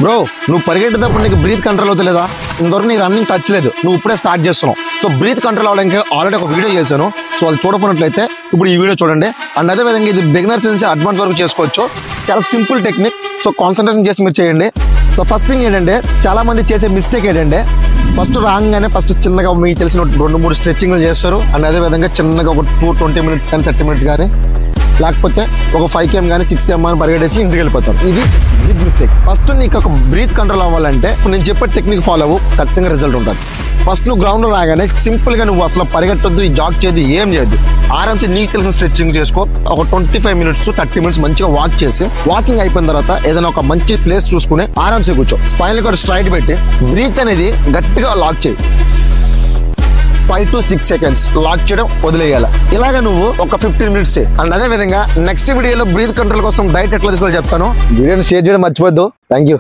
Bro నువ్వు పరిగెట్టేటప్పుడు నీకు breath control అవుతలేదా? ఇంతవరకు నీకు రన్నింగ్ టచ్ లేదు, నువ్వు ఇప్పుడే స్టార్ట్ చేస్తున్నావు. సో బ్రీత్ కంట్రోల్ అవ్వడానికి ఆల్రెడీ ఒక వీడియో చేశాను. సో అది చూడకపోయినట్లయితే ఇప్పుడు ఈ వీడియో చూడండి. అండ్ అదే విధంగా ఇది బిగినర్స్ నుంచి అడ్వాన్స్ వరకు చేసుకోవచ్చు. చాలా సింపుల్ టెక్నిక్. సో కాన్సన్ట్రేషన్ చేసి మీరు చేయండి. సో ఫస్ట్ థింగ్ ఏంటంటే చాలా మంది చేసే మిస్టేక్ ఏంటంటే ఫస్ట్ రాగానే ఫస్ట్ చిన్నగా మీకు తెలిసిన 2-3 స్ట్రెచ్చింగ్లు చేస్తారు. అండ్ అదే విధంగా చిన్నగా ఒక 20 minutes కానీ 30 minutes కానీ లేకపోతే ఒక 5 km కానీ 6 km కానీ పరిగెట్టేసి ఇంటికి వెళ్ళిపోతారు. ఇది బిగ్ మిస్టేక్. ఫస్ట్ నీకు ఒక బ్రీత్ కంట్రోల్ అవ్వాలంటే నేను చెప్పే టెక్నిక్ ఫాలో అవ్వు, ఖచ్చితంగా రిజల్ట్ ఉంటుంది. ఫస్ట్ నువ్వు గ్రౌండ్లో రాగానే సింపుల్గా నువ్వు అసలు పరిగెట్టొద్దు, ఈ జాగ్ చేయద్దు, ఏం చేయొద్దు. ఆరామ్సే నీకు తెలిసిన స్ట్రెచ్చింగ్ చేసుకో. ఒక 25 minutes to 30 minutes మంచిగా వాక్ చేసి వాకింగ్ అయిపోయిన తర్వాత ఏదైనా ఒక మంచి ప్లేస్ చూసుకుని ఆరామ్సే కూర్చో. స్పైన్ కూడా స్ట్రైట్ పెట్టి బ్రీత్ అనేది గట్టిగా లాక్ చేయి. 5 to 6 seconds లాక్ చేయడం వదిలేయాలి. ఇలాగ నువ్వు ఒక 15 minutes. అండ్ అదే విధంగా నెక్స్ట్ వీడియోలో బ్రీత్ కంట్రోల్ కోసం డైట్ ఎట్లా తీసుకోవాలో చెప్తాను. వీడియోని షేర్ చేయడం మర్చిపోద్దు. Thank you.